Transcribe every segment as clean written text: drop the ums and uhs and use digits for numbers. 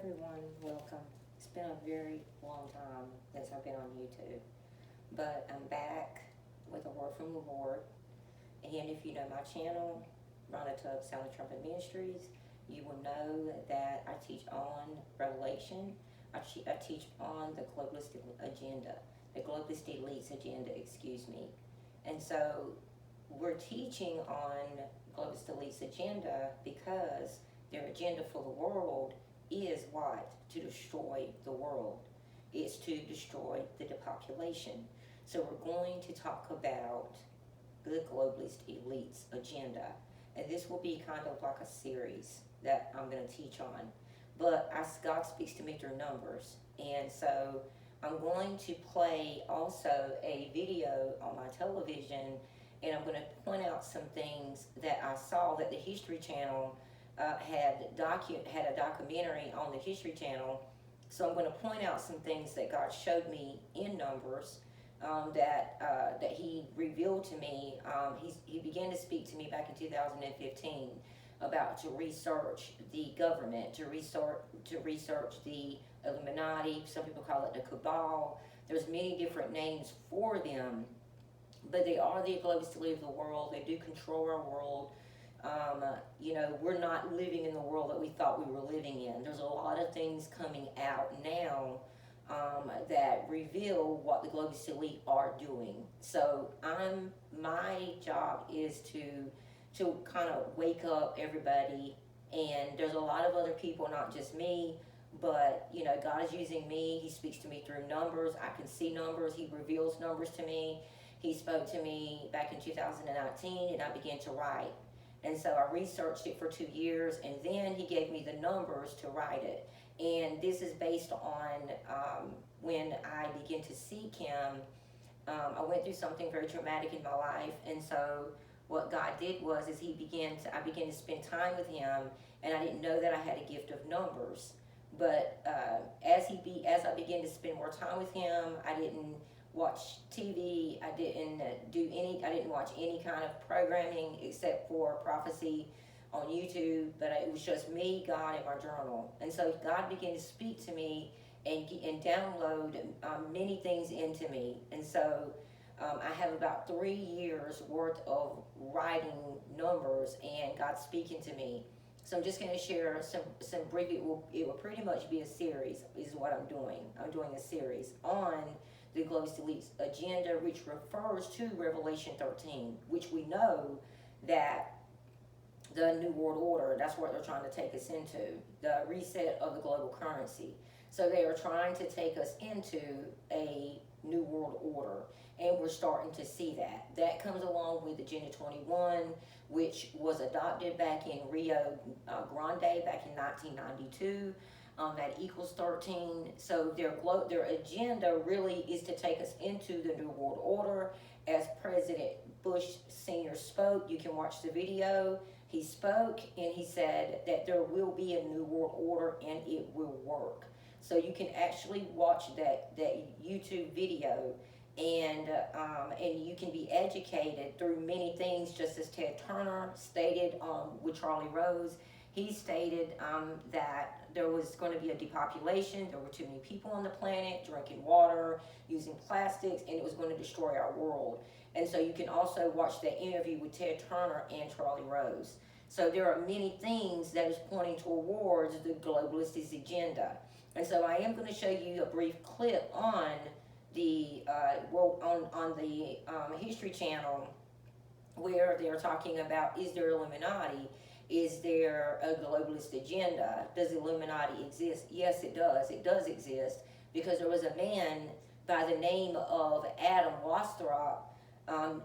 everyone, welcome. It's been a very long time since I've been on YouTube, but I'm back with a word from the Lord. And if you know my channel, Rhonda Tubbs, Sound the Trumpet Ministries, you will know that I teach on Revelation. I teach on the globalist agenda, the globalist elites agenda, excuse me. And so we're teaching on globalist elites agenda because their agenda for the world is what? To destroy the world. It's to destroy the depopulation. So we're going to talk about the globalist elites agenda. And this will be kind of like a series that I'm going to teach on. But as God speaks to me through numbers. And so I'm going to play also a video on my television, and I'm going to point out some things that I saw that the History Channel had a documentary on the History Channel. So I'm going to point out some things that God showed me in numbers, that He revealed to me. He began to speak to me back in 2015 about to research the government, to research the Illuminati. Some people call it the cabal. There's many different names for them, but they are the globalist elite of the world. They do control our world. We're not living in the world that we thought we were living in. There's a lot of things coming out now that reveal what the globalist elite are doing. So my job is to kind of wake up everybody, and there's a lot of other people, not just me, but God is using me. He speaks to me through numbers. I can see numbers. He reveals numbers to me. He spoke to me back in 2019, and I began to write. And so I researched it for 2 years, and then He gave me the numbers to write it. And this is based on when I began to seek Him. I went through something very traumatic in my life, and so what God did was I began to spend time with Him, and I didn't know that I had a gift of numbers. But as I began to spend more time with Him, I didn't watch TV. I didn't watch any kind of programming except for prophecy on YouTube. But it was just me, God, and my journal. And so God began to speak to me and download many things into me. And so I have about 3 years worth of writing numbers and God speaking to me. So I'm just going to share some brief. It will pretty much be a series is what I'm doing. I'm doing a series on the globalist elites agenda, which refers to Revelation 13, which we know that the New World Order, that's what they're trying to take us into, the reset of the global currency. So they are trying to take us into a New World Order, and we're starting to see that. That comes along with Agenda 21, which was adopted back in Rio Grande back in 1992. That equals 13. So their agenda really is to take us into the New World Order. As President Bush Sr. spoke, you can watch the video. He spoke and he said that there will be a New World Order and it will work. So you can actually watch that YouTube video, and you can be educated through many things, just as Ted Turner stated with Charlie Rose. He stated that there was going to be a depopulation. There were too many people on the planet drinking water, using plastics, and it was going to destroy our world. And so you can also watch that interview with Ted Turner and Charlie Rose. So there are many things that is pointing towards the globalist agenda. And so I am going to show you a brief clip on the History Channel, where they're talking about, is there Illuminati? Is there a globalist agenda? Does Illuminati exist? Yes, it does. It does exist, because there was a man by the name of Adam Weishaupt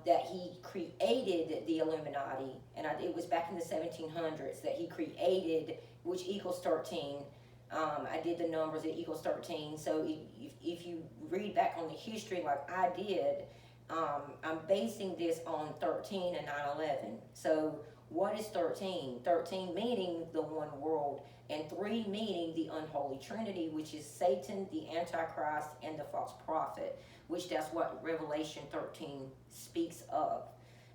that he created the Illuminati, and it was back in the 1700s that he created, which equals 13. I did the numbers, it equals 13. So if you read back on the history like I did, I'm basing this on 13 and 9/11. So what is 13? 13 meaning the one world, and 3 meaning the unholy trinity, which is Satan, the Antichrist, and the false prophet, which that's what Revelation 13 speaks of.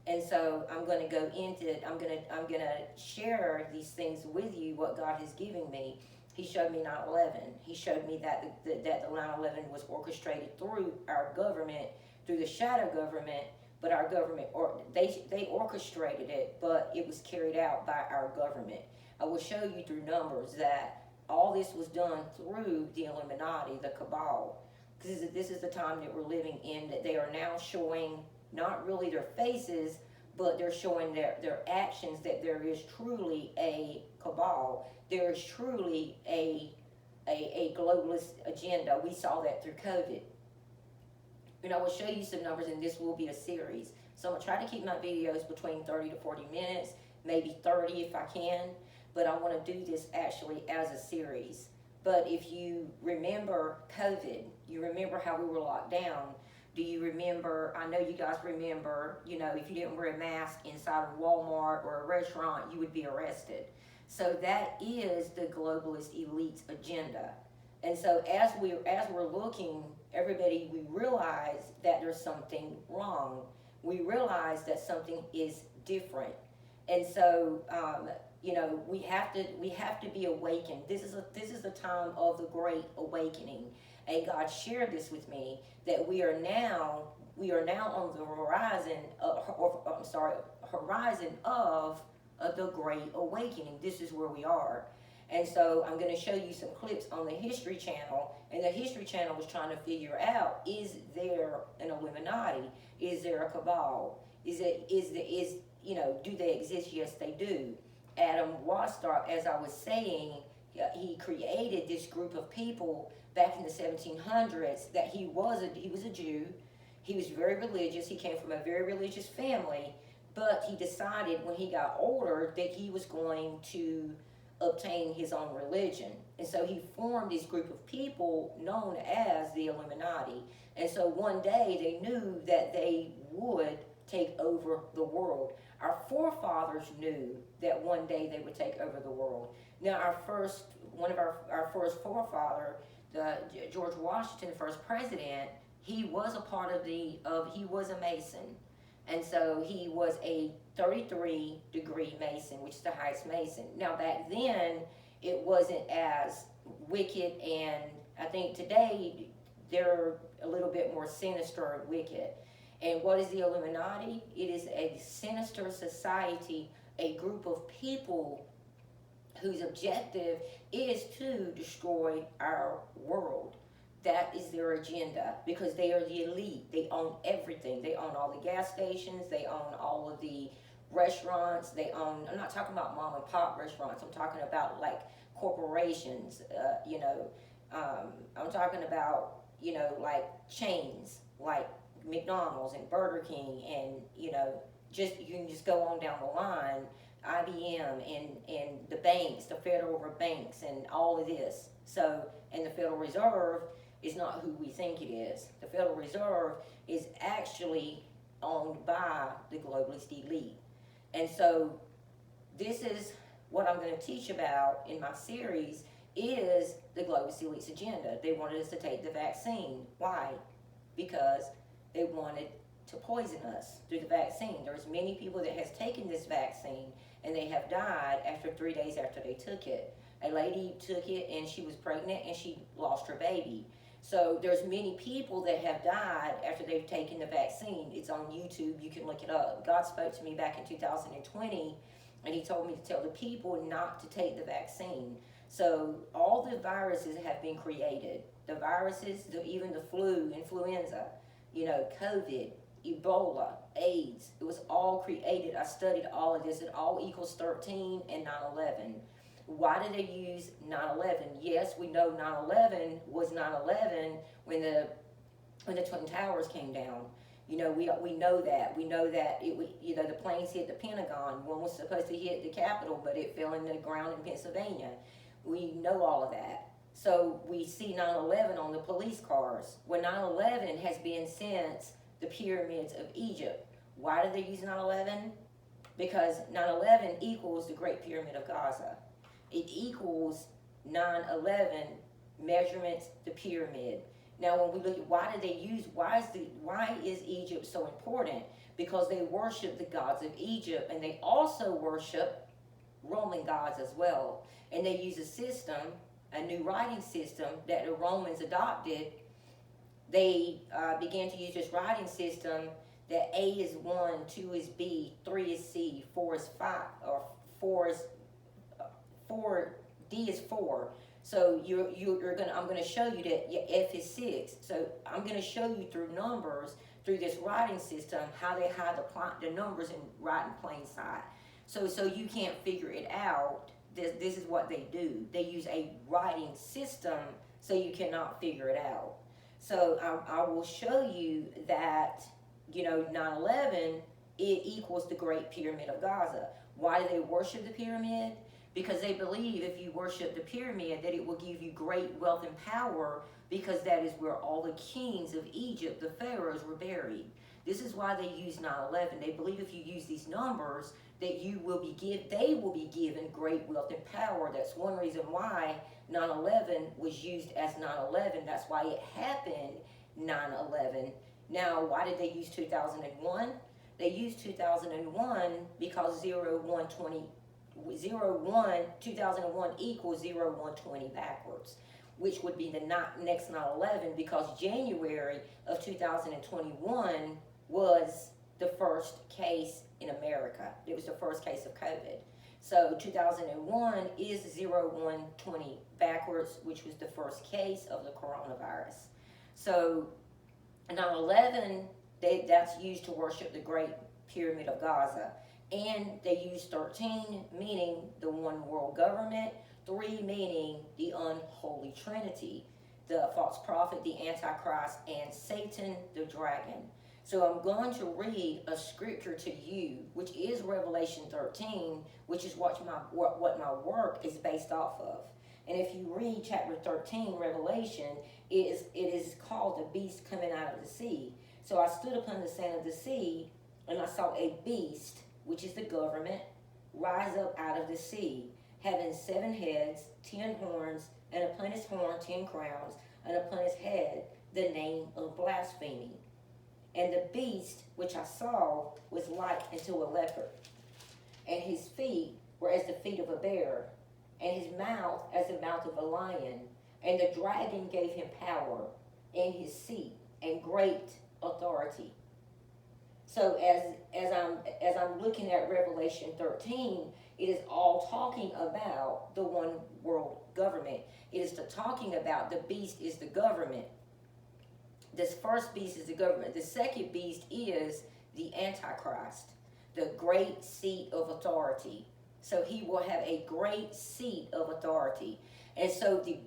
And so I'm going to go into it. I'm going to share these things with you, what God has given me. He showed me 9/11. He showed me that the 9/11 was orchestrated through our government, through the shadow government, but our government, or they orchestrated it, but it was carried out by our government. I will show you through Numbers that all this was done through the Illuminati, the cabal. Because this is the time that we're living in, that they are now showing not really their faces, but they're showing their actions, that there is truly a cabal. There is truly a globalist agenda. We saw that through COVID. And I will show you some numbers, and this will be a series. So I'm going to try to keep my videos between 30 to 40 minutes, maybe 30 if I can. But I want to do this actually as a series. But if you remember COVID, you remember how we were locked down. Do you remember, I know you guys remember, you know, if you didn't wear a mask inside of Walmart or a restaurant, you would be arrested. So that is the globalist elite's agenda. And so as we're looking, everybody, we realize that there's something wrong. We realize that something is different. And so, you know, we have to be awakened. This is the time of the Great Awakening. And God shared this with me, that we are now on the horizon of the Great Awakening. This is where we are. And so I'm going to show you some clips on the History Channel, and the History Channel was trying to figure out, is there an Illuminati? Is there a cabal? You know, do they exist? Yes, they do. Adam Weishaupt, as I was saying, he created this group of people back in the 1700s. That he was a Jew. He was very religious. He came from a very religious family, but he decided when he got older that he was going to obtain his own religion. And so he formed this group of people known as the Illuminati. And so one day they knew that they would take over the world. Our forefathers knew that one day they would take over the world. Now our first forefather, George Washington, the first president, he was a part of he was a Mason. And so he was a 33-degree Mason, which is the highest Mason. Now back then, it wasn't as wicked, and I think today they're a little bit more sinister and wicked. And what is the Illuminati? It is a sinister society, a group of people whose objective is to destroy our world. That is their agenda, because they are the elite. They own everything. They own all the gas stations. They own all of the restaurants. They own, I'm not talking about mom and pop restaurants. I'm talking about like corporations, I'm talking about, like chains, like McDonald's and Burger King, and, you can just go on down the line, IBM and the banks, the federal banks and all of this. So, and the Federal Reserve is not who we think it is. The Federal Reserve is actually owned by the globalist elite. And so this is what I'm going to teach about in my series, is the globalist elite's agenda. They wanted us to take the vaccine. Why? Because they wanted to poison us through the vaccine. There's many people that has taken this vaccine and they have died after 3 days after they took it. A lady took it and she was pregnant and she lost her baby. So there's many people that have died after they've taken the vaccine. It's on YouTube. You can look it up. God spoke to me back in 2020, and he told me to tell the people not to take the vaccine. So all the viruses have been created. The viruses, even the flu, influenza, COVID, Ebola, AIDS, it was all created. I studied all of this. It all equals 13 and 9/11. Why did they use 9/11? Yes, we know 9/11 was 9/11 when the Twin Towers came down. We know that. We know that the planes hit the Pentagon. One was supposed to hit the Capitol, but it fell in the ground in Pennsylvania. We know all of that. So we see 9/11 on the police cars. Well, 9/11 has been since the pyramids of Egypt. Why did they use 9/11? Because 9/11 equals the Great Pyramid of Gaza. It equals 9/11 measurements, the pyramid. Now, when we look at why is Egypt so important? Because they worship the gods of Egypt, and they also worship Roman gods as well. And they use a system, a new writing system that the Romans adopted. They began to use this writing system that A is 1, 2 is B, 3 is C, 4 is 5, or 4 is 4, D is 4. So I'm gonna show you that F is 6. So I'm gonna show you through numbers, through this writing system, how they hide the numbers and write in plain sight. So you can't figure it out. This is what they do. They use a writing system so you cannot figure it out. So I will show you that, 9/11, it equals the Great Pyramid of Gaza. Why do they worship the pyramid? Because they believe if you worship the pyramid that it will give you great wealth and power, because that is where all the kings of Egypt, the pharaohs, were buried. This is why they use 9/11. They believe if you use these numbers that they will be given great wealth and power. That's one reason why 9/11 was used as 9/11. That's why it happened 9/11. Now, why did they use 2001? They used 2001 because 2001 equals 0120 backwards, which would be the next 9/11, because January of 2021 was the first case in America. It was the first case of COVID. So 2001 is 0120 backwards, which was the first case of the coronavirus. So 9/11, that's used to worship the Great Pyramid of Gaza. And they use 13, meaning the one world government, 3 meaning the unholy trinity, the false prophet, the Antichrist, and Satan, the dragon. So I'm going to read a scripture to you, which is Revelation 13, which is what my work is based off of. And if you read chapter 13, Revelation, it is called the beast coming out of the sea. So I stood upon the sand of the sea, and I saw a beast, which is the government, rise up out of the sea, having 7 heads, 10 horns, and upon his horn 10 crowns, and upon his head the name of blasphemy. And the beast which I saw was like unto a leopard, and his feet were as the feet of a bear, and his mouth as the mouth of a lion. And the dragon gave him power and his seat and great authority. So as I'm looking at Revelation 13, it is all talking about the one world government. It is talking about the beast is the government. This first beast is the government. The second beast is the Antichrist, the great seat of authority. So he will have a great seat of authority. And so the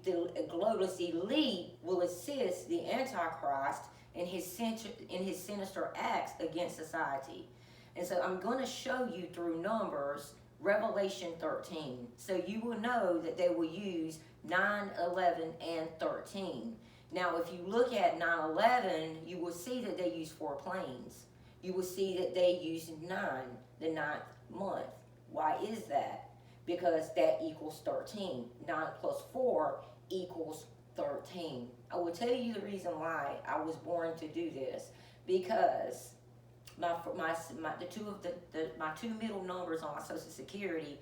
globalist elite will assist the Antichrist in his sinister acts against society. And so I'm going to show you through numbers Revelation 13. So you will know that they will use 9, 11, and 13. Now, if you look at 9/11, you will see that they use 4 planes. You will see that they use 9, the 9th month. Why is that? Because that equals 13. 9 plus 4 equals 13. I will tell you the reason why I was born to do this. Because my two middle numbers on my Social Security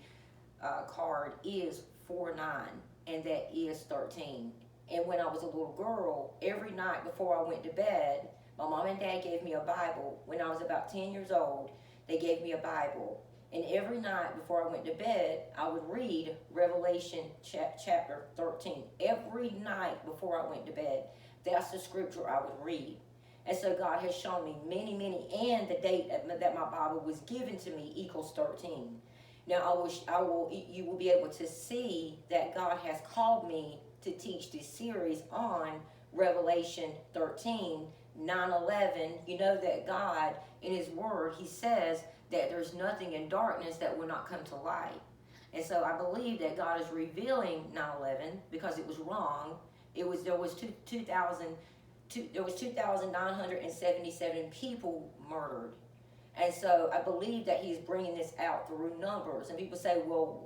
card is 49, and that is 13. And when I was a little girl, every night before I went to bed, my mom and dad gave me a Bible. When I was about 10 years old, they gave me a Bible. And every night before I went to bed, I would read Revelation chapter 13. Every night before I went to bed, that's the scripture I would read. And so God has shown me many, and the date that my Bible was given to me equals 13. Now you will be able to see that God has called me to teach this series on Revelation 13, 9/11. You know that God, in his word, he says that there's nothing in darkness that will not come to light. And so I believe that God is revealing 9/11 because it was wrong. There was 2,977 people murdered. And so I believe that he's bringing this out through numbers. And people say, well,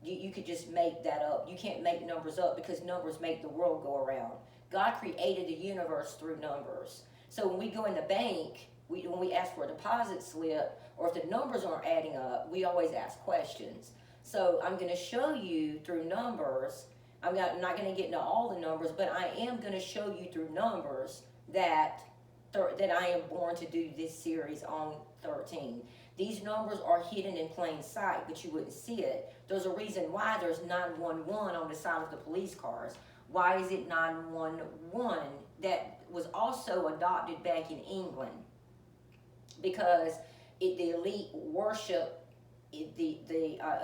you could just make that up. You can't make numbers up because numbers make the world go around. God created the universe through numbers. So when we go in the bank, when we ask for a deposit slip, or if the numbers aren't adding up, we always ask questions. So I'm going to show you through numbers. I'm not going to get into all the numbers, but I am going to show you through numbers that I am born to do this series on 13. These numbers are hidden in plain sight, but you wouldn't see it. There's a reason why there's 911 on the side of the police cars. Why is it 911? That was also adopted back in England because the elite worship the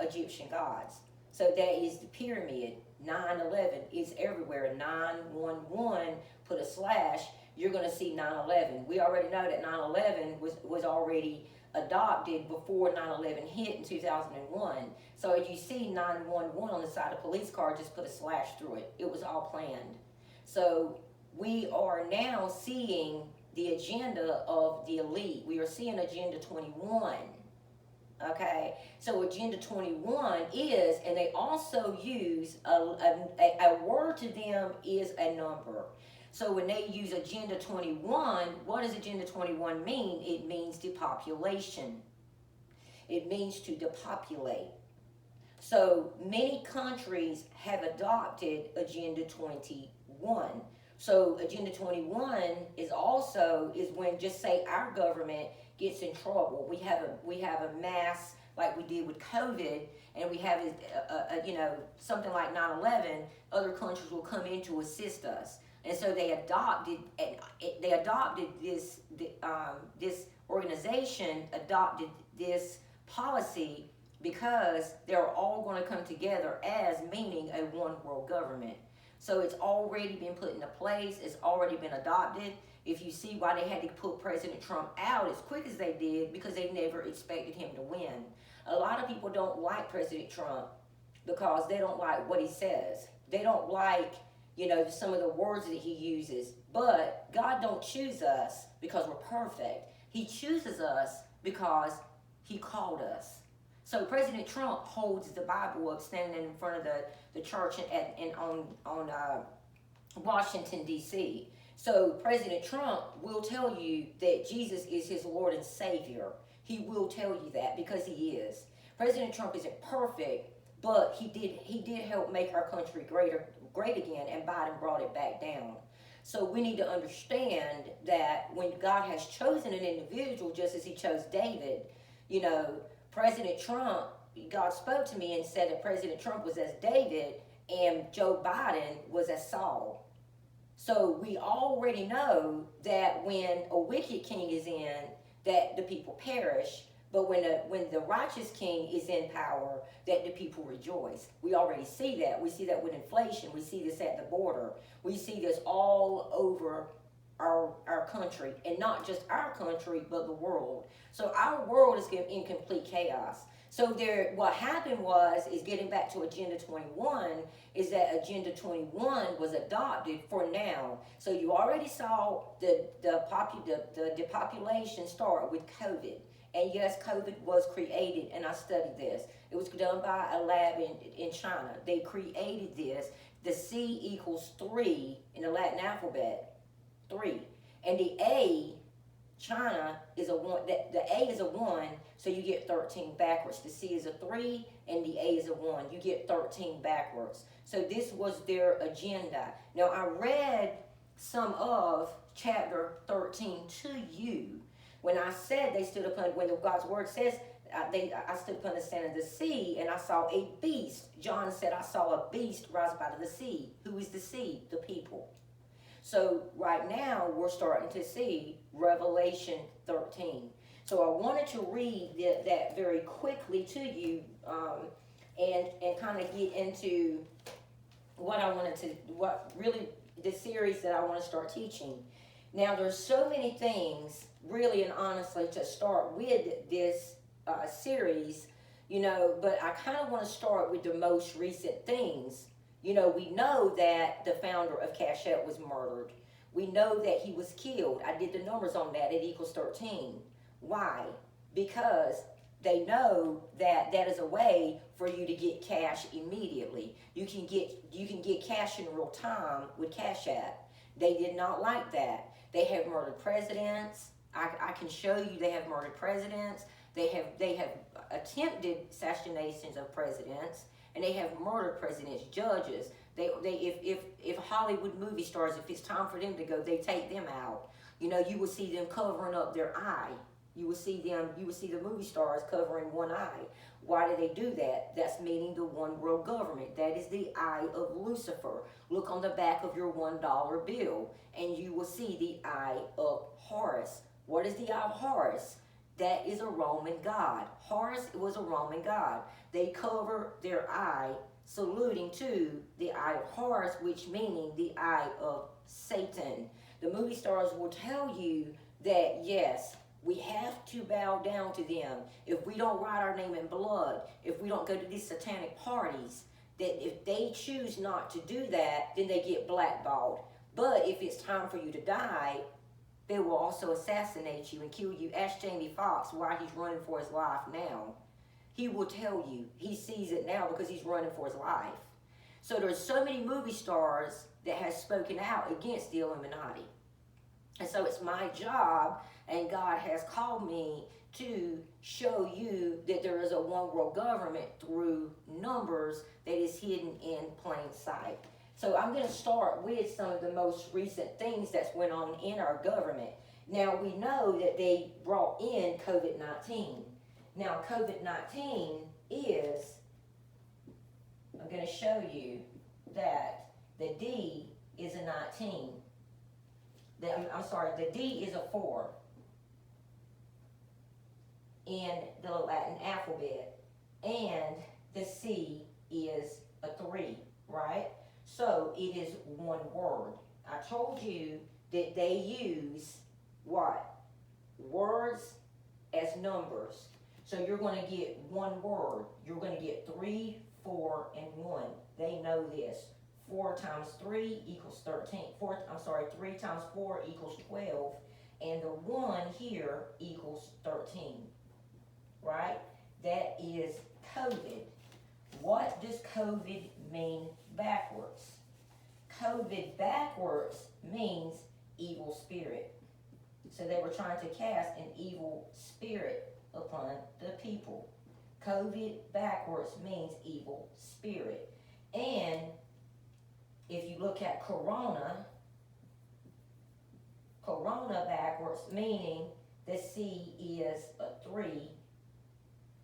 Egyptian gods. So that is the pyramid. 9/11 is everywhere. 911, put a slash, you're going to see 9/11. We already know that 9/11 was already adopted before 9/11 hit in 2001. So if you see 911 on the side of the police car, just put a slash through it. It was all planned. So we are now seeing the agenda of the elite. We are seeing Agenda 21. Okay, so Agenda 21 is, and they also use a word to them is a number. So when they use Agenda 21, what does Agenda 21 mean? It means depopulation. It means to depopulate. So many countries have adopted Agenda 21. So Agenda 21 is when, just say, our government gets in trouble. We have a mass like we did with COVID, and we have something like 9/11. Other countries will come in to assist us, and so they adopted this organization adopted this policy because they're all going to come together as meaning a one world government. So it's already been put into place. It's already been adopted. If you see why they had to put President Trump out as quick as they did, because they never expected him to win. A lot of people don't like President Trump because they don't like what he says. They don't like, some of the words that he uses. But God don't choose us because we're perfect. He chooses us because he called us. So President Trump holds the Bible up standing in front of the church on Washington, D.C. So President Trump will tell you that Jesus is his Lord and Savior. He will tell you that because he is. President Trump isn't perfect, but he did help make our country great again, and Biden brought it back down. So we need to understand that when God has chosen an individual, just as he chose David, President Trump, God spoke to me and said that President Trump was as David and Joe Biden was as Saul. So we already know that when a wicked king is in, that the people perish, but when the righteous king is in power, that the people rejoice. We already see that. We see that with inflation. We see this at the border. We see this all over our country, and not just our country, but the world. So our world is in complete chaos. So what happened is getting back to Agenda 21, is that Agenda 21 was adopted for now. So you already saw the depopulation start with COVID. And yes, COVID was created, and I studied this. It was done by a lab in China. They created this. The C equals 3 in the Latin alphabet. 3, and the A, China, is a 1. The A is a 1, so you get 13 backwards. The C is a 3, and the A is a 1. You get 13 backwards. So this was their agenda. Now I read some of chapter 13 to you when I said they stood upon, when God's word says, I stood upon the sand of the sea, and I saw a beast. John said, I saw a beast rise out of the sea. Who is the sea? The people. So right now, we're starting to see Revelation 13. So I wanted to read that very quickly to you and kind of get into what really the series that I want to start teaching. Now, there's so many things, really and honestly, to start with this series, but I kind of want to start with the most recent things. We know that the founder of Cash App was murdered. We know that he was killed. I did the numbers on that. It equals 13. Why? Because they know that is a way for you to get cash immediately. You can get cash in real time with Cash App. They did not like that. They have murdered presidents. I can show you they have murdered presidents. They have attempted assassinations of presidents. And they have murdered presidents, judges. If Hollywood movie stars, if it's time for them to go, they take them out. You know, you will see them covering up their eye. You will see the movie stars covering one eye. Why do they do that? That's meaning the one world government. That is the eye of Lucifer. Look on the back of your $1 bill, and you will see the eye of Horus. What is the eye of Horus? That is a Roman god. Horus was a Roman god. They cover their eye, saluting to the eye of Horus, which meaning the eye of Satan. The movie stars will tell you that, yes, we have to bow down to them. If we don't write our name in blood, if we don't go to these satanic parties, that if they choose not to do that, then they get blackballed. But if it's time for you to die, they will also assassinate you and kill you. Ask Jamie Foxx why he's running for his life now. He will tell you. He sees it now because he's running for his life. So there's so many movie stars that has spoken out against the Illuminati. And so it's my job, and God has called me to show you that there is a one world government through numbers that is hidden in plain sight. So I'm going to start with some of the most recent things that's went on in our government. Now, we know that they brought in COVID-19. Now, COVID-19 is, I'm going to show you that the D is a 19. The D is a 4 in the Latin alphabet, and the C is a 3, right? So it is one word. I told you that they use what? Words as numbers. So you're going to get one word. You're going to get 3, 4, and 1. They know this. 4 times 3 equals 13. 3 times 4 equals 12. And the 1 here equals 13. Right? That is COVID. What does COVID mean backwards? COVID backwards means evil spirit. So they were trying to cast an evil spirit upon the people. COVID backwards means evil spirit. And if you look at corona backwards, meaning the C is a 3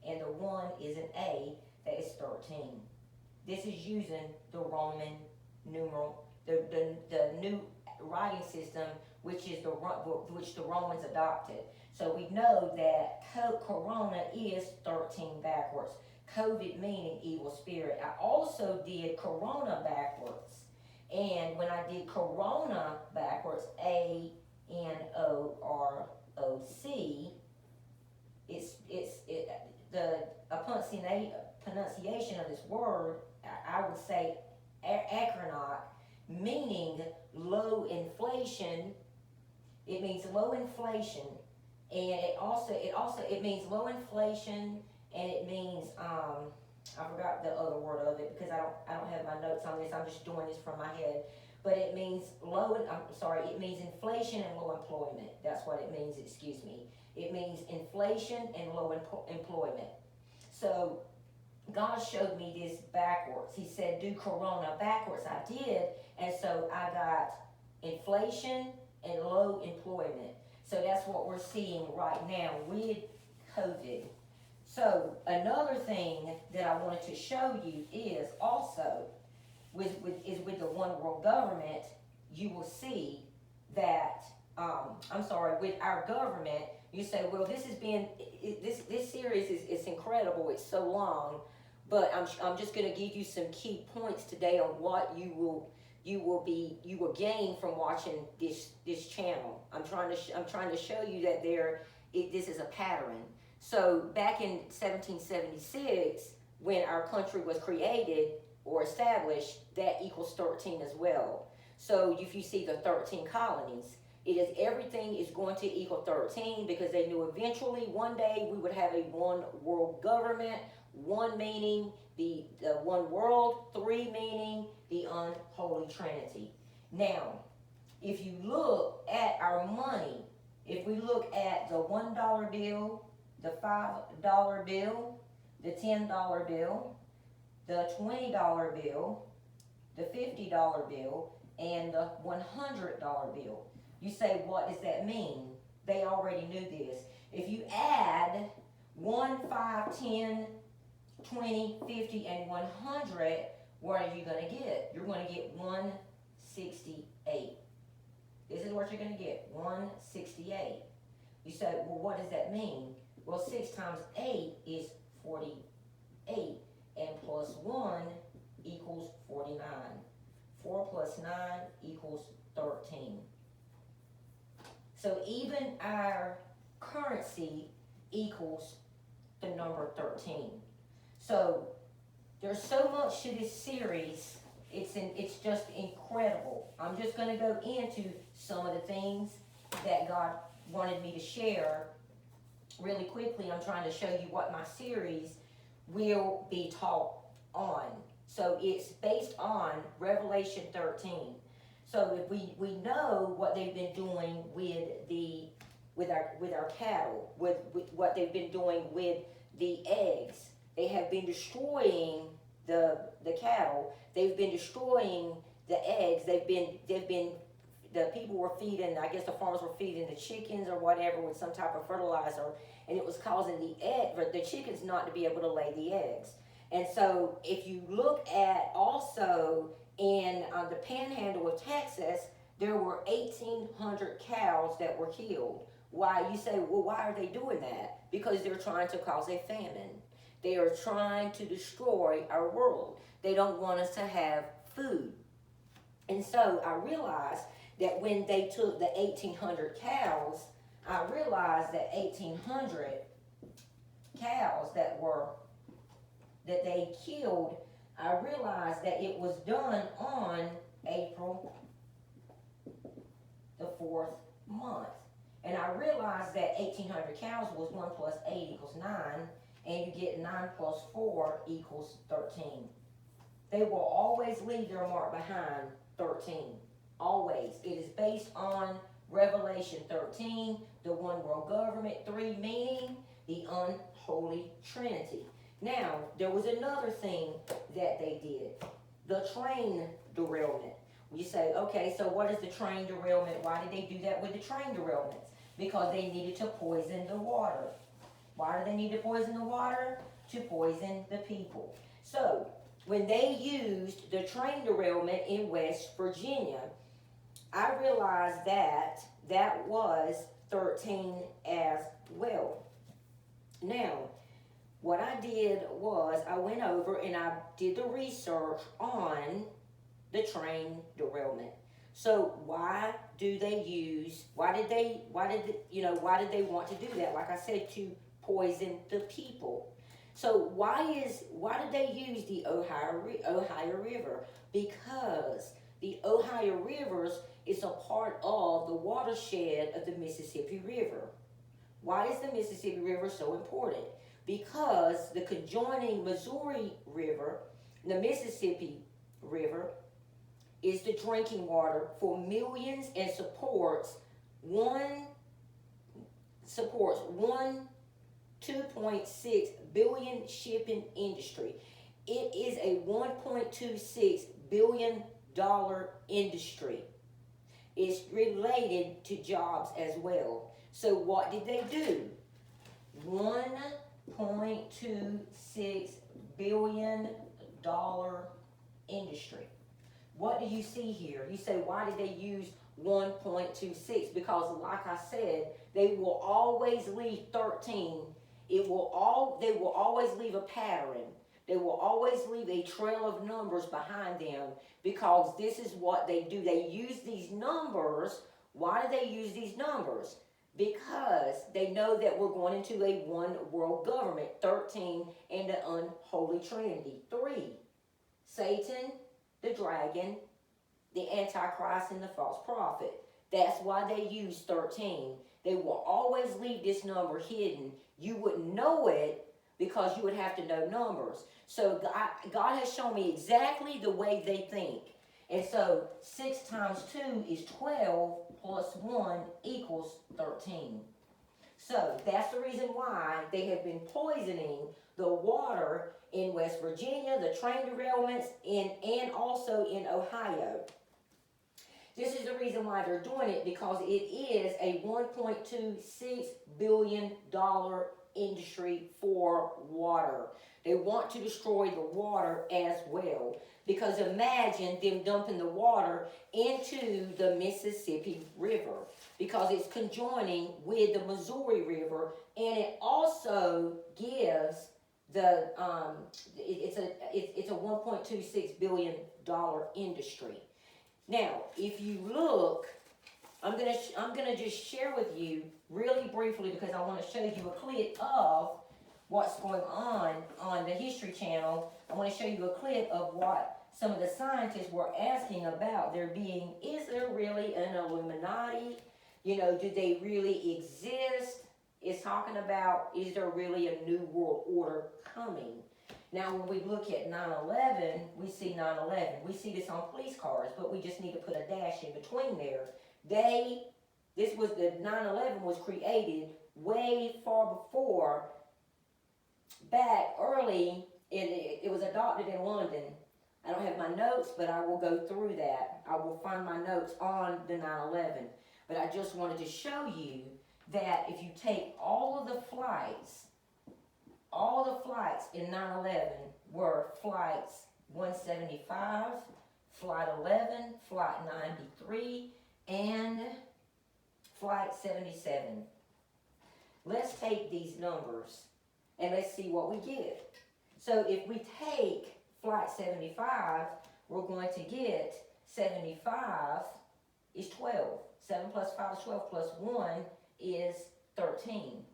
and the 1 is an A, that is 13. This is using the Roman numeral, the new writing system, which the Romans adopted. So we know that corona is 13 backwards. COVID meaning evil spirit. I also did corona backwards. And when I did corona backwards, A-N-O-R-O-C, the pronunciation of this word, I would say acronaut, meaning low inflation. It means low inflation, and it means low inflation, and it means I forgot the other word of it because I don't have my notes on this. I'm just doing this from my head. But it means it means inflation and low employment. That's what it means, excuse me. It means inflation and low employment. So God showed me this backwards. He said, do corona backwards. I did, and so I got inflation and low employment. So that's what we're seeing right now with COVID. So another thing that I wanted to show you is also with the one world government, you will see that with our government, you say, well, this series is incredible. It's so long, but I'm just going to give you some key points today on what you will gain from watching this channel. I'm trying to show you that this is a pattern. So back in 1776, when our country was created or established, that equals 13 as well. So if you see the 13 colonies, everything is going to equal 13 because they knew eventually one day we would have a one world government, one meaning the one world, 3 meaning the unholy trinity. Now, if you look at our money, if we look at the $1 bill, the $5 bill, the $10 bill, the $20 bill, the $50 bill and the $100 bill. You say, what does that mean? They already knew this. If you add 1, 5, 10, 20, 50, and 100, what are you going to get? You're going to get 168. This is what you're going to get, 168. You say, well, what does that mean? Well, 6 times 8 is 48, and plus 1 equals 49. 4 plus 9 equals 13. So even our currency equals the number 13. So there's so much to this series. It's just incredible. I'm just going to go into some of the things that God wanted me to share really quickly. I'm trying to show you what my series will be taught on. So it's based on Revelation 13. So if we know what they've been doing with our cattle, with what they've been doing with the eggs. They have been destroying the cattle. They've been destroying the eggs. They've been the people were feeding, I guess the farmers were feeding the chickens or whatever with some type of fertilizer, and it was causing the chickens not to be able to lay the eggs. And so if you look at also in the panhandle of Texas, there were 1,800 cows that were killed. Why? You say, well, why are they doing that? Because they're trying to cause a famine. They are trying to destroy our world. They don't want us to have food. And so I realized that when they took the 1,800 cows, I realized that 1,800 cows that they killed, I realized that it was done on April the 4th month. And I realized that 1,800 cows was 1 plus 8 equals 9, and you get 9 plus 4 equals 13. They will always leave their mark behind 13. Always. It is based on Revelation 13, the one world government, 3 meaning the unholy Trinity. Now, there was another thing that they did. The train derailment. You say, okay, so what is the train derailment? Why did they do that with the train derailments? Because they needed to poison the water. Why do they need to poison the water? To poison the people. So, when they used the train derailment in West Virginia, I realized that that was 13 as well. Now, what I did was I went over and I did the research on the train derailment. So why did they want to do that? Like I said, to poison the people. So why did they use the Ohio River? Because the Ohio River is a part of the watershed of the Mississippi River. Why is the Mississippi River so important? Because the conjoining Missouri River, the Mississippi River, is the drinking water for millions and supports 2.6 billion shipping industry. It is a $1.26 billion industry. It's related to jobs as well. So what did they do? $1.26 billion industry. What do you see here? You say, why did they use 1.26? Because like I said, they will always leave 13. They will always leave a pattern. They will always leave a trail of numbers behind them, because this is what they do. They use these numbers. Why do they use these numbers? Because they know that we're going into a one world government. 13, and the unholy Trinity. 3, Satan, the dragon, the Antichrist, and the false prophet. That's why they use 13. They will always leave this number hidden. You wouldn't know it because you would have to know numbers. So God has shown me exactly the way they think. And so 6 times 2 is 12 plus 1 equals 13. So that's the reason why they have been poisoning the water in West Virginia, the train derailments, and also in Ohio. This is the reason why they're doing it, because it is a $1.26 billion industry for water. They want to destroy the water as well, because imagine them dumping the water into the Mississippi River, because it's conjoining with the Missouri River, and it also gives the it's a $1.26 billion industry. Now, if you look, I'm gonna just share with you really briefly, because I want to show you a clip of what's going on the History Channel. I want to show you a clip of what some of the scientists were asking about. Is there really an Illuminati? You know, do they really exist? It's talking about, is there really a new world order coming? Now, when we look at 9/11, we see 9/11. We see this on police cars, but we just need to put a dash in between there. 9/11 was created way far before, back early, it was adopted in London. I don't have my notes, but I will go through that. I will find my notes on the 9/11. But I just wanted to show you that if you take all of the flights in 9/11 were flights 175, flight 11, flight 93, and flight 77. Let's take these numbers and let's see what we get. So if we take flight 75, we're going to get 75 is 12. 7 plus 5 is 12, plus 1 is 13.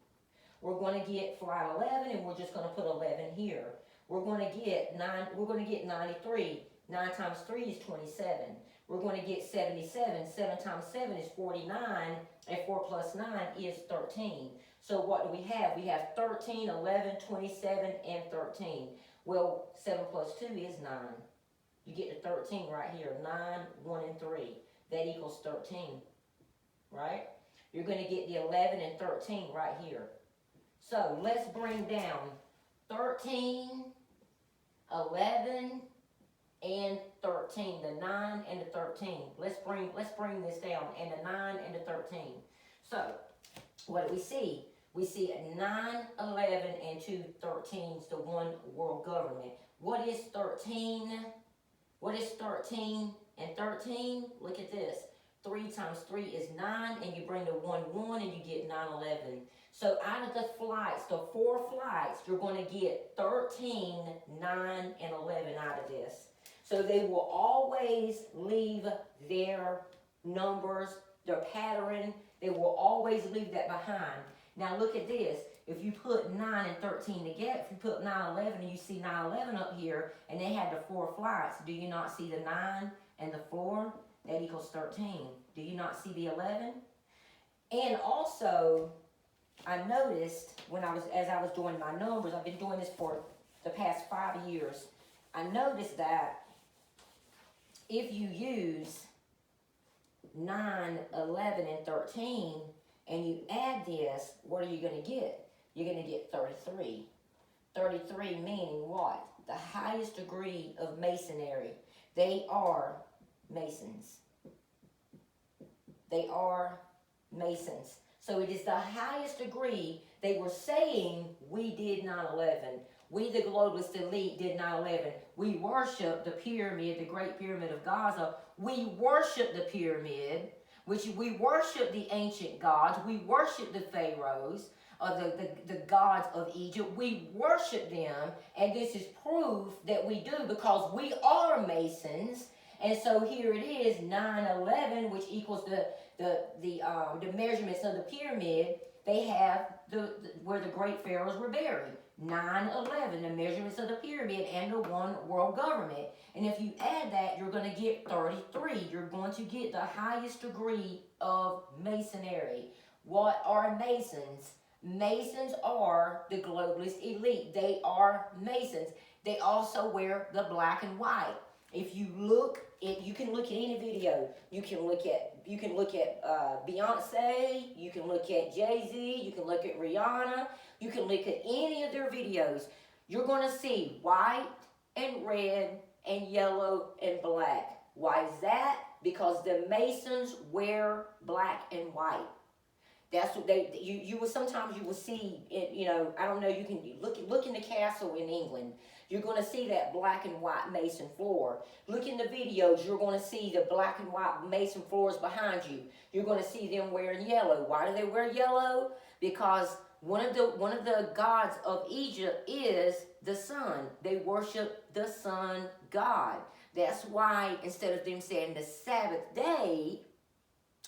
We're going to get flight 11, and we're just going to put 11 here. We're going to get 93. 9 times 3 is 27. We're going to get 77. 7 times 7 is 49, and 4 plus 9 is 13. So what do we have? We have 13, 11, 27, and 13. Well, 7 plus 2 is 9. You get to 13 right here. 9, 1, and 3. That equals 13, right? You're going to get the 11 and 13 right here. So let's bring down 13, 11, and 13. The 9 and the 13. Let's bring this down. And the 9 and the 13. So what do we see? We see a 9, 11, and 2 13s, the one world government. What is 13? What is 13 and 13? Look at this. 3 times 3 is 9, and you bring the 1, 1, and you get 9, 11. So out of the flights, the 4 flights, you're going to get 13, 9, and 11 out of this. So they will always leave their numbers, their pattern. They will always leave that behind. Now look at this. If you put 9 and 13 together, if you put 9, 11, and you see 9, 11 up here, and they had the 4 flights, do you not see the 9 and the 4? That equals 13. Do you not see the 11? And also, I noticed as I was doing my numbers, I've been doing this for the past 5 years. I noticed that if you use 9, 11, and 13, and you add this, what are you going to get? You're going to get 33. 33 meaning what? The highest degree of masonry. They are Masons. They are Masons. So it is the highest degree. They were saying we did 9/11. We, the globalist elite, did 9/11. We worship the pyramid, the Great Pyramid of Gaza. We worship the pyramid, which we worship the ancient gods. We worship the pharaohs, the gods of Egypt. We worship them, and this is proof that we do, because we are Masons. And so here it is, 9/11, which equals the measurements of the pyramid. They have where the great pharaohs were buried. 9/11, the measurements of the pyramid and the one world government. And if you add that, you're going to get 33. You're going to get the highest degree of masonry. What are Masons? Masons are the globalist elite. They are Masons. They also wear the black and white. If you look, you can look at any video. You can look at Beyonce. You can look at Jay-Z. You can look at Rihanna. You can look at any of their videos. you're going to see white and red and yellow and black. Why is that? Because the Masons wear black and white. That's what you will sometimes you will see it, I don't know, you can look in the castle in England. You're going to see that black and white Mason floor. Look in the videos, you're going to see the black and white Mason floors behind you. You're going to see them wearing yellow. Why do they wear yellow? Because one of the gods of Egypt is the sun. They worship the sun god. That's why instead of them saying the Sabbath day,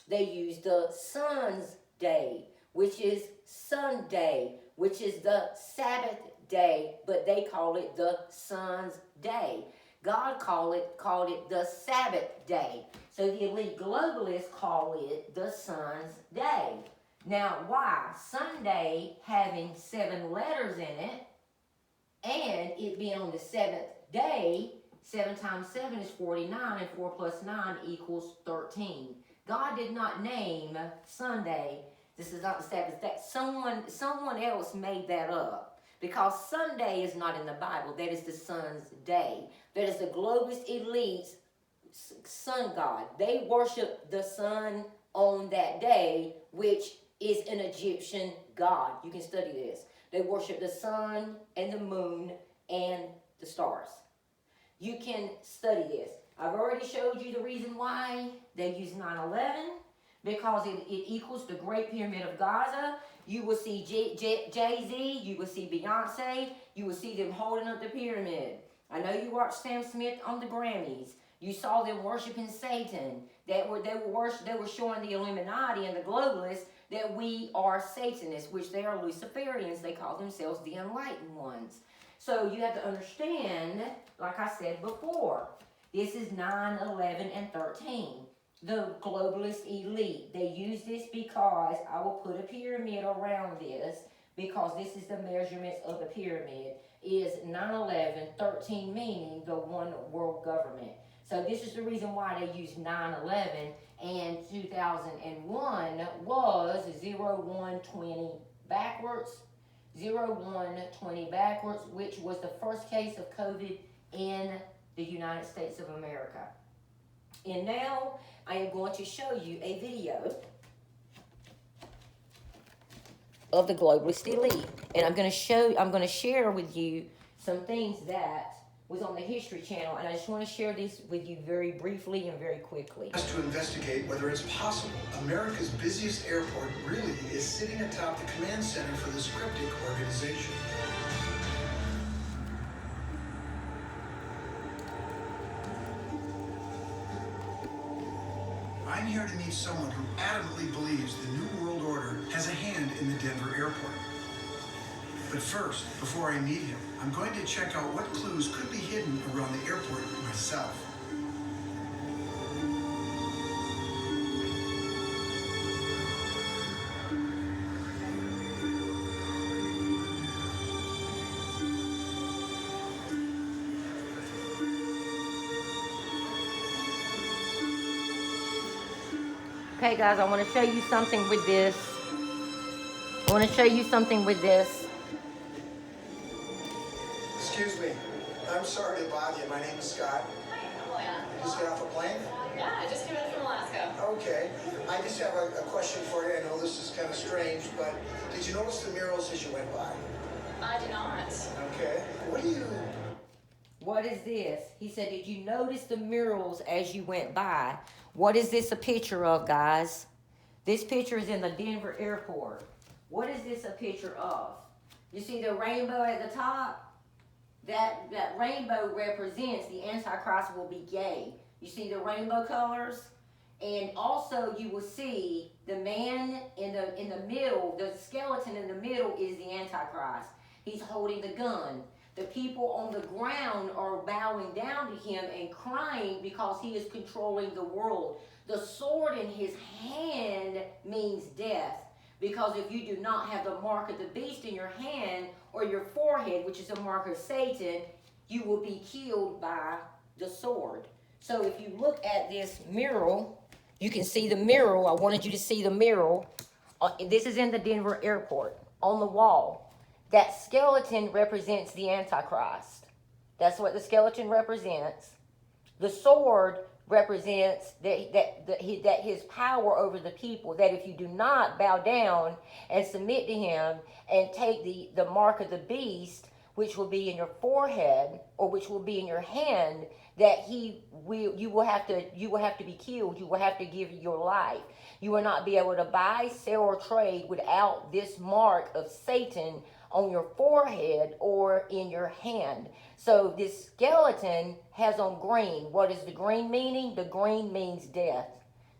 they use the sun's day, which is Sunday, which is the Sabbath day, but they call it the sun's day. God called it the Sabbath day. So the elite globalists call it the sun's day. Now, why? Sunday having 7 letters in it, and it being on the 7th day, 7 times 7 is 49, and 4 plus 9 equals 13. God did not name Sunday, this is not the Sabbath day. Someone else made that up. Because Sunday is not in the Bible. That is the sun's day. That is the globalist elite's sun god. They worship the sun on that day, which is an Egyptian god. You can study this. They worship the sun and the moon and the stars. You can study this. I've already showed you the reason why they use 9/11, because it equals the Great Pyramid of Gaza. You will see Jay-Z, you will see Beyonce, you will see them holding up the pyramid. I know you watched Sam Smith on the Grammys. You saw them worshiping Satan. They were showing the Illuminati and the globalists that we are Satanists, which they are Luciferians. They call themselves the enlightened ones. So you have to understand, like I said before, this is 9, 11, and 13. The globalist elite, they use this because I will put a pyramid around this, because this is the measurements of the pyramid, is 9, 11, 13 meaning the one world government. So this is the reason why they use 9, 11, and 2001 was 01, 20 backwards, 01, 20 backwards, which was the first case of COVID in the United States of America. And now I am going to show you a video of the globalist elite, and I'm going to share with you some things that was on the History Channel, and I just want to share this with you very briefly and very quickly. To investigate whether it's possible America's busiest airport really is sitting atop the command center for this cryptic organization. I'm here to meet someone who adamantly believes the New World Order has a hand in the Denver airport. But first, before I meet him, I'm going to check out what clues could be hidden around the airport myself. Okay, guys, I want to show you something with this. Excuse me. I'm sorry to bother you. My name is Scott. Hi, I'm Leah. You just got off a plane? Yeah, I just came in from Alaska. Okay. I just have a question for you. I know this is kind of strange, but did you notice the murals as you went by? I did not. Okay. What is this? He said, did you notice the murals as you went by? What is this a picture of, guys? This picture is in the Denver airport. What is this a picture of? You see the rainbow at the top? That rainbow represents the Antichrist will be gay. You see the rainbow colors? And also you will see the man in the middle, the skeleton in the middle is the Antichrist. He's holding the gun. The people on the ground are bowing down to him and crying because he is controlling the world. The sword in his hand means death. Because if you do not have the mark of the beast in your hand or your forehead, which is a mark of Satan, you will be killed by the sword. So if you look at this mural, you can see the mural. I wanted you to see the mural. This is in the Denver airport on the wall. that skeleton represents the Antichrist. That's what the skeleton represents. The sword represents that his power over the people, that if you do not bow down and submit to him and take the mark of the beast, which will be in your forehead or which will be in your hand, that you will have to be killed. You will have to give your life. You will not be able to buy, sell, or trade without this mark of Satan on your forehead or in your hand. So this skeleton has on green. What is the green meaning? The green means death.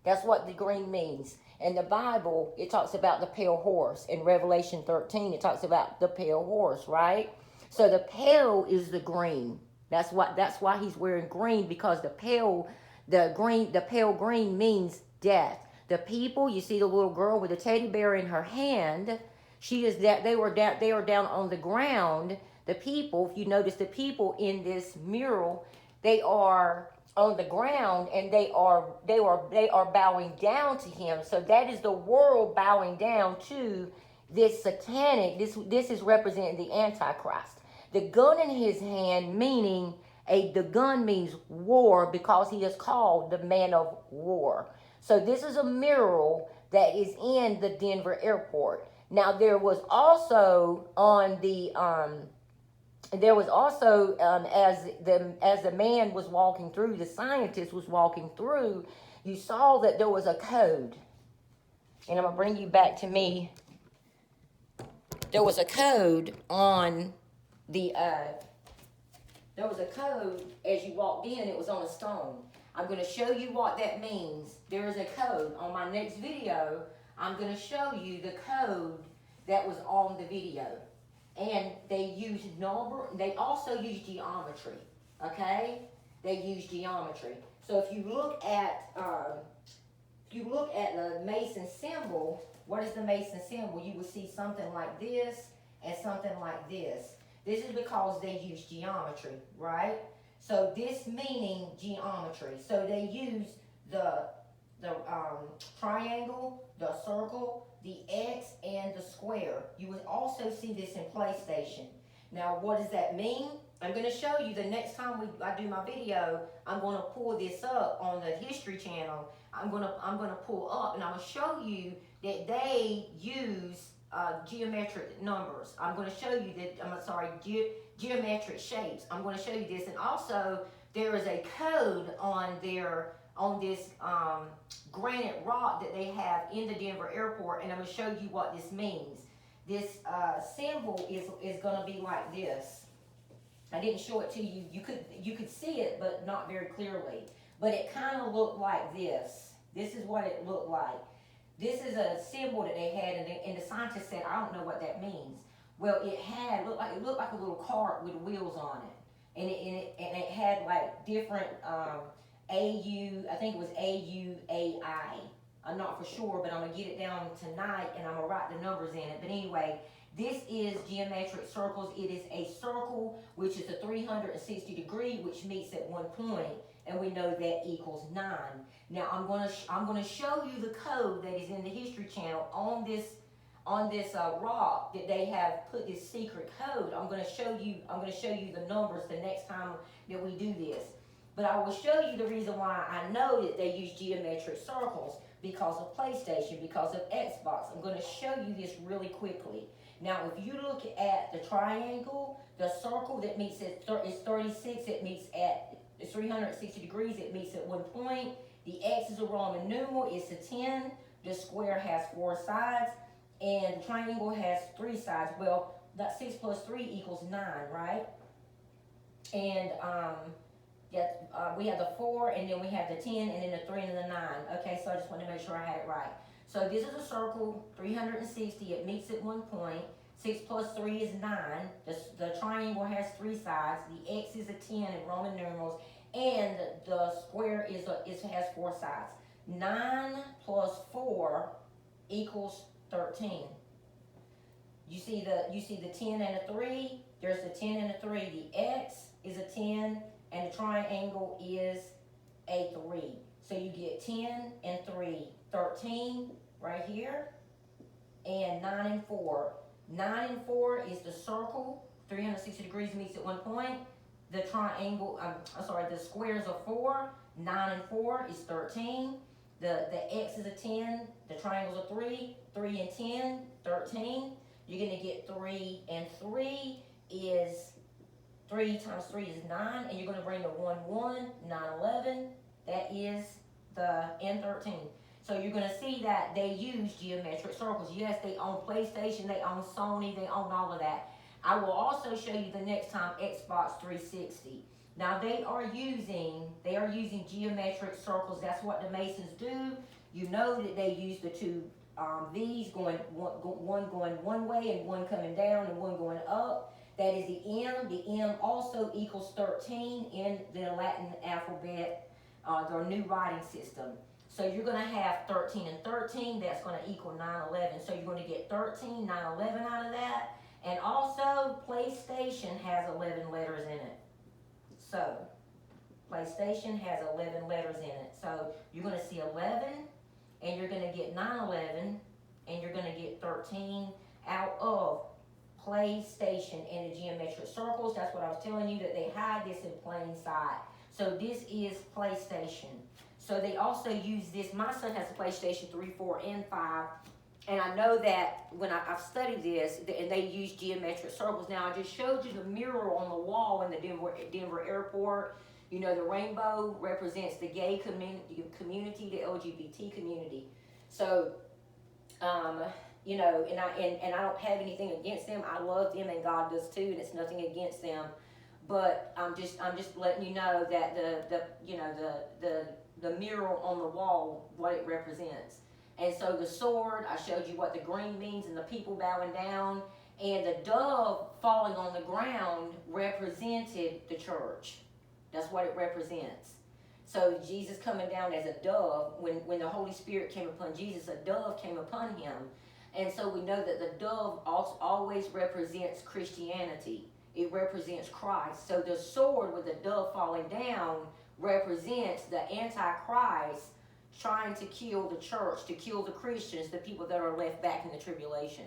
That's what the green means. In the Bible, it talks about the pale horse. In Revelation 13, it talks about the pale horse, right? So the pale is the green. That's why he's wearing green, because the pale green means death. The people, you see the little girl with the teddy bear in her hand, they are down on the ground. The people, if you notice the people in this mural, they are on the ground and they are bowing down to him. So that is the world bowing down to this satanic. This is representing the Antichrist. The gun in his hand, meaning the gun means war, because he is called the man of war. So this is a mural that is in the Denver airport. Now there was also as the man was walking through, the scientist was walking through, you saw that there was a code. And I'm going to bring you back to me. There was a code on there was a code as you walked in. It was on a stone. I'm going to show you what that means. There is a code. On my next video, I'm going to show you the code that was on the video. And they used they also use geometry, okay? They use geometry. So if you look at the Mason symbol, what is the Mason symbol? You will see something like this and something like this. This is because they use geometry, right? So this meaning geometry. So they use the triangle, the circle, the X, and the square. You would also see this in PlayStation. Now, what does that mean? I'm going to show you the next time I do my video. I'm going to pull this up on the History Channel. I'm going to pull up and I'm going to show you that they use geometric numbers. I'm going to show you that. Geometric shapes. I'm going to show you this, and also there is a code on this granite rock that they have in the Denver airport, and I'm going to show you what this means. This symbol is going to be like this. I didn't show it to you. You could see it, but not very clearly. But it kind of looked like this. This is what it looked like. This is a symbol that they had, and the scientist said, I don't know what that means. Well, it looked like a little cart with wheels on it, and it had like different I think it was AUAI. I'm not for sure, but I'm gonna get it down tonight, and I'm gonna write the numbers in it. But anyway, this is geometric circles. It is a circle, which is a 360 degree, which meets at one point, and we know that equals 9. Now I'm gonna show you the code that is in the History Channel on this rock that they have put this secret code. I'm gonna show you the numbers the next time that we do this. But I will show you the reason why I know that they use geometric circles, because of PlayStation, because of Xbox. I'm going to show you this really quickly. Now, if you look at the triangle, the circle that meets at is 36, it meets at 360 degrees, it meets at one point. The X is a Roman numeral, it's a 10. The square has 4 sides, and the triangle has 3 sides. Well, that 6 plus 3 equals 9, right? And we have the 4, and then we have the 10, and then the 3 and the 9. Okay, so I just want to make sure I had it right. So this is a circle, 360. It meets at one point. 6 plus 3 is 9. The triangle has 3 sides. The X is a 10 in Roman numerals, and the square has 4 sides. 9 plus 4 equals 13. You see the 10 and a 3. There's the 10 and a 3. The X is a 10. And the triangle is a 3. So you get 10 and 3, 13 right here, and 9 and 4. 9 and 4 is the circle, 360 degrees meets at one point. The triangle, the squares are 4, 9 and 4 is 13. The X is a 10, the triangles are 3, 3 and 10, 13. You're going to get 3 and 3 is 3 times 3 is 9, and you're going to bring the 1, 1, 9, 11. That is the N 13. So you're going to see that they use geometric circles. Yes, they own PlayStation, they own Sony, they own all of that. I will also show you the next time Xbox 360. Now they are using geometric circles. That's what the Masons do. You know that they use the two V's going one going one way and one coming down and one going up. That is the M. The M also equals 13 in the Latin alphabet, their new writing system. So you're going to have 13 and 13. That's going to equal 9, 11. So you're going to get 13, 9, 11 out of that. And also, PlayStation has 11 letters in it. So, PlayStation has 11 letters in it. So, you're going to see 11, and you're going to get 9, 11, and you're going to get 13 out of PlayStation in the geometric circles. That's what I was telling you, that they hide this in plain sight. So, this is PlayStation. So, they also use this. My son has a PlayStation 3, 4, and 5. And I know that when I've studied this, and they use geometric circles. Now, I just showed you the mural on the wall in the Denver airport. You know, the rainbow represents the gay community, the LGBT community. So, you know, and I don't have anything against them. I love them, and God does too, and it's nothing against them. But I'm just letting you know that the mural on the wall, what it represents. And so the sword, I showed you what the green means, and the people bowing down. And the dove falling on the ground represented the church. That's what it represents. So Jesus coming down as a dove, when the Holy Spirit came upon Jesus, a dove came upon him. And so we know that the dove always represents Christianity. It represents Christ. So the sword with the dove falling down represents the Antichrist trying to kill the church, to kill the Christians, the people that are left back in the tribulation.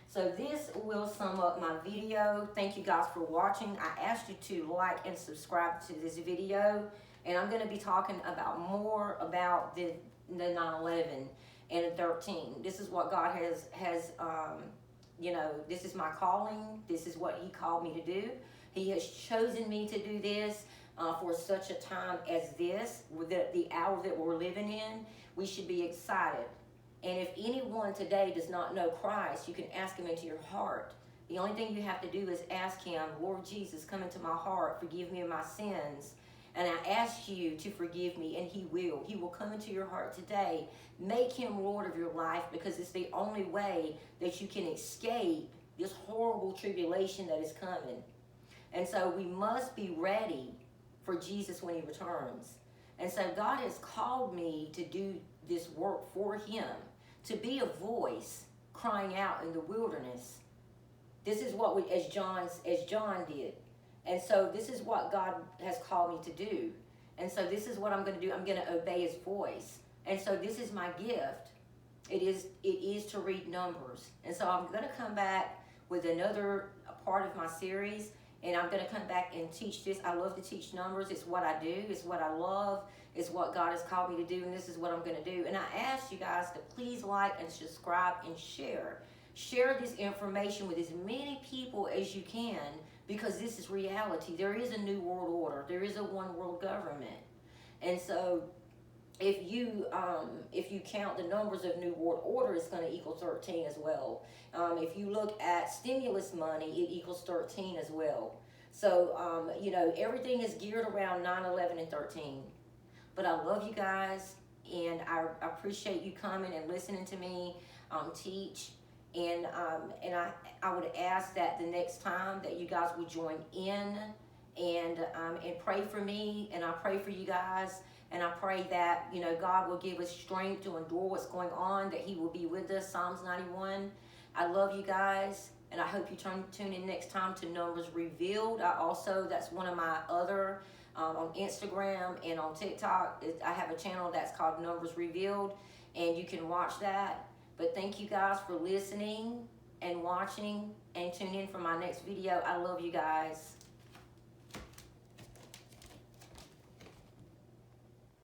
So this will sum up my video. Thank you guys for watching. I asked you to like and subscribe to this video, and I'm going to be talking about more about the 9/11 and the 13. This is what God has this is my calling. This is what he called me to do. He has chosen me to do this. For such a time as this, with the hour that we're living in, we should be excited. And if anyone today does not know Christ, you can ask him into your heart. The only thing you have to do is ask him, Lord Jesus, come into my heart, forgive me of my sins. And I ask you to forgive me, and he will. He will come into your heart today. Make him Lord of your life, because it's the only way that you can escape this horrible tribulation that is coming. And so we must be ready for Jesus when he returns. And so God has called me to do this work for him, to be a voice crying out in the wilderness. This is what as John did. And so this is what God has called me to do. And so this is what I'm going to do. I'm going to obey his voice. And so this is my gift. It is to read Numbers. And so I'm going to come back with another part of my series. And I'm going to come back and teach this. I love to teach numbers. It's what I do. It's what I love. It's what God has called me to do. And this is what I'm going to do. And I ask you guys to please like and subscribe and share. Share this information with as many people as you can, because this is reality. There is a new world order. There is a one world government. And so if you count the numbers of new world order, it's going to equal 13 as well. If you look at stimulus money, it equals 13 as well. So, everything is geared around 9/11 and 13. But I love you guys, and I appreciate you coming and listening to me teach. And I would ask that the next time that you guys would join in and pray for me, and I pray for you guys. And I pray that, God will give us strength to endure what's going on, that he will be with us, Psalms 91. I love you guys, and I hope you tune in next time to Numbers Revealed. That's one of my other, on Instagram and on TikTok, I have a channel that's called Numbers Revealed, and you can watch that. But thank you guys for listening, and watching, and tune in for my next video. I love you guys.